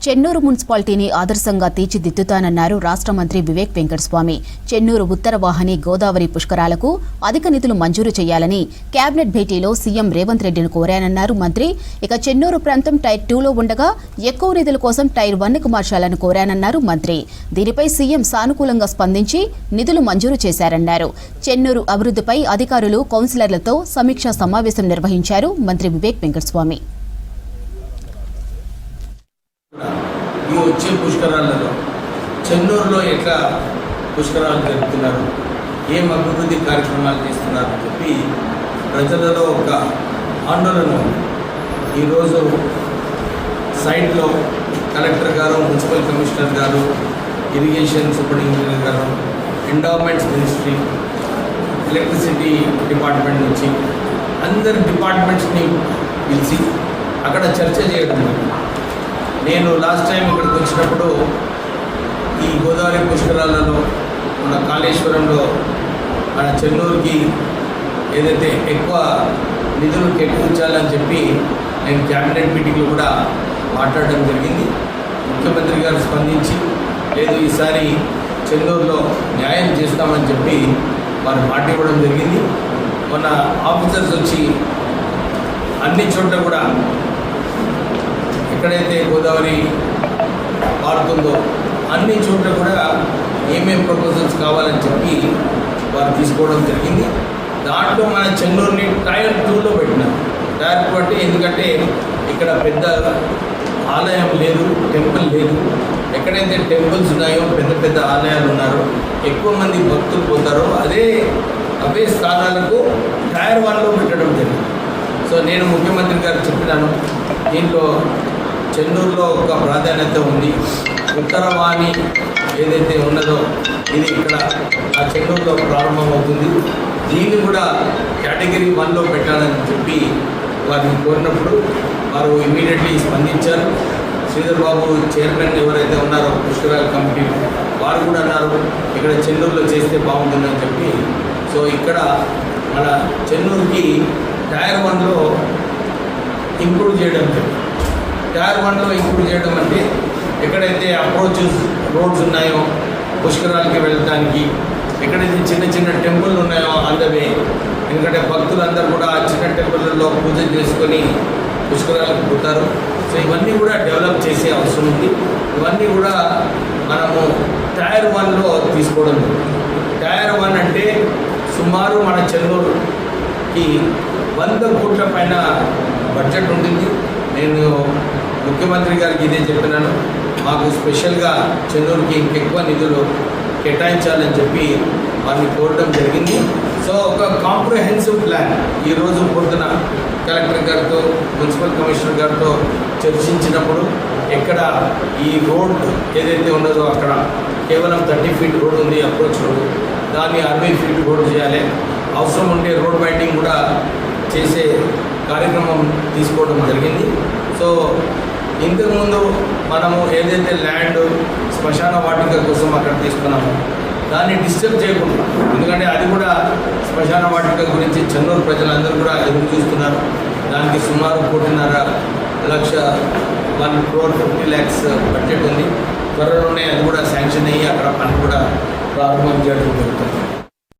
చెన్నూరు మున్సిపాలిటీని ఆదర్శంగా తీర్చిదిద్దుతానన్నారు రాష్ట్ర మంత్రి వివేక్ వెంకటస్వామి. చెన్నూరు ఉత్తర వాహిని గోదావరి పుష్కరాలకు అధిక నిధులు మంజూరు చేయాలని కేబినెట్ భేటీలో సీఎం రేవంత్ రెడ్డిని కోరానన్నారు మంత్రి. ఇక చెన్నూరు ప్రాంతం టైర్ 2లో ఉండగా ఎక్కువ నిధుల కోసం టైర్ 1కు మార్చాలని కోరానన్నారు మంత్రి. దీనిపై సీఎం సానుకూలంగా స్పందించి నిధులు మంజూరు చేశారన్నారు. చెన్నూరు అభివృద్ధిపై అధికారులు కౌన్సిలర్లతో సమీక్షా సమావేశం నిర్వహించారు మంత్రి వివేక్ వెంకటస్వామి. ఈ వచ్చే పుష్కరాలలో చెన్నూరులో ఎట్లా పుష్కరాలు జరుపుతున్నారు, ఏం అభివృద్ధి కార్యక్రమాలు చేస్తున్నారని చెప్పి ప్రజలలో ఒక ఆందోళన. ఈరోజు సైట్లో కలెక్టర్ గారు, మున్సిపల్ కమిషనర్ గారు, ఇరిగేషన్ సూపరింటెండెంట్ గారు, ఎండోమెంట్స్ మినిస్ట్రీ, ఎలక్ట్రిసిటీ డిపార్ట్మెంట్ నుంచి అందరి డిపార్ట్మెంట్స్ని పిలిచి అక్కడ చర్చ చేయడం. నేను లాస్ట్ టైం ఇక్కడికి వచ్చినప్పుడు ఈ గోదావరి పుష్కరాలలో మన కాళేశ్వరంలో మన చెన్నూరుకి ఏదైతే ఎక్కువ నిధులు కేటాయించాలని చెప్పి నేను క్యాబినెట్ మీటింగ్లో కూడా మాట్లాడడం జరిగింది. ముఖ్యమంత్రి గారు స్పందించి లేదు ఈసారి చెన్నూరులో న్యాయం చేస్తామని చెప్పి వారు మాట ఇవ్వడం జరిగింది. మన ఆఫీసర్స్ వచ్చి అన్ని చోట్ల కూడా ఎక్కడైతే గోదావరి పారుతుందో అన్ని చోట్ల కూడా ఏమేం ప్రపోజల్స్ కావాలని చెప్పి వారు తీసుకోవడం జరిగింది. దాంట్లో మన చెన్నూరుని టైర్ 2లో పెట్టినారు. టైర్ 2 అంటే ఎందుకంటే ఇక్కడ పెద్ద ఆలయం లేదు, టెంపుల్ లేదు. ఎక్కడైతే టెంపుల్స్ ఉన్నాయో, పెద్ద పెద్ద ఆలయాలు ఉన్నారో, ఎక్కువ మంది భక్తులు పోతారో అవే స్థానాలకు టైర్ 1లో పెట్టడం జరిగింది. సో నేను ముఖ్యమంత్రి గారు చెప్పినాను, దీంట్లో చెన్నూరులో ఒక ప్రాధాన్యత ఉంది. ఉత్తరవాణి ఏదైతే ఉన్నదో ఇది ఇక్కడ ఆ చెన్నూరులో ప్రారంభమవుతుంది. దీన్ని కూడా కేటగిరీ 1లో పెట్టాలని చెప్పి వారిని కోరినప్పుడు వారు ఇమీడియట్లీ స్పందించారు. శ్రీధర్ బాబు చైర్మన్ ఎవరైతే ఉన్నారో పుష్కరాల కమిటీ వారు కూడా అన్నారు ఇక్కడ చెన్నూరులో చేస్తే బాగుంటుందని చెప్పి. సో ఇక్కడ మన చెన్నూరుకి టైర్ 1లో ఇంప్రూవ్ చేయడం జరిగింది. టైర్ 1లో ఇంప్రూవ్ చేయడం అంటే ఎక్కడైతే అప్రోచెస్ రోడ్స్ ఉన్నాయో పుష్కరాలకి వెళ్ళడానికి, ఎక్కడైతే చిన్న చిన్న టెంపుల్ ఉన్నాయో అందవే, ఎందుకంటే భక్తులందరూ కూడా ఆ చిన్న టెంపుల్లో పూజ చేసుకొని పుష్కరాలకు పోతారు. సో ఇవన్నీ కూడా డెవలప్ చేసే అవసరం ఉంది. ఇవన్నీ కూడా మనము టైర్ 1లో తీసుకోవడం. టైర్ 1 అంటే సుమారు మన చెన్నూరుకి 100 కోట్ల పైన బడ్జెట్ ఉంటుంది. నేను ముఖ్యమంత్రి గారికి ఇదే చెప్పినాను, మాకు స్పెషల్గా చెన్నూరుకి ఇంకెక్కువ నిధులు కేటాయించాలని చెప్పి వారిని కోరడం జరిగింది. సో ఒక కాంప్రహెన్సివ్ ప్లాన్ ఈరోజు పొద్దున కలెక్టర్ గారితో, మున్సిపల్ కమిషనర్ గారితో చర్చించినప్పుడు ఎక్కడ ఈ రోడ్ ఏదైతే ఉన్నదో అక్కడ కేవలం 30 ఫీట్ రోడ్ ఉంది, అప్రోచ్ రోడ్, దాన్ని 60 ఫీట్ రోడ్ చేయాలి. అవసరం ఉంటే రోడ్ వైండింగ్ కూడా చేసే కార్యక్రమం తీసుకోవడం జరిగింది. సో ఇంతకుముందు మనము ఏదైతే ల్యాండ్ శ్మశాన వాటిక కోసం అక్కడ తీసుకున్నామో దాన్ని డిస్టర్బ్ చేయకుండా, ఎందుకంటే అది కూడా శ్మశాన వాటిక గురించి చెన్నూరు ప్రజలందరూ కూడా ఎదురు చూస్తున్నారు. దానికి సుమారు 1,50,00,000 1,50,00,000 బడ్జెట్ ఉంది. త్వరలోనే అది కూడా శాంక్షన్ అయ్యి అక్కడ పని కూడా ప్రారంభం చేయడం జరుగుతుంది.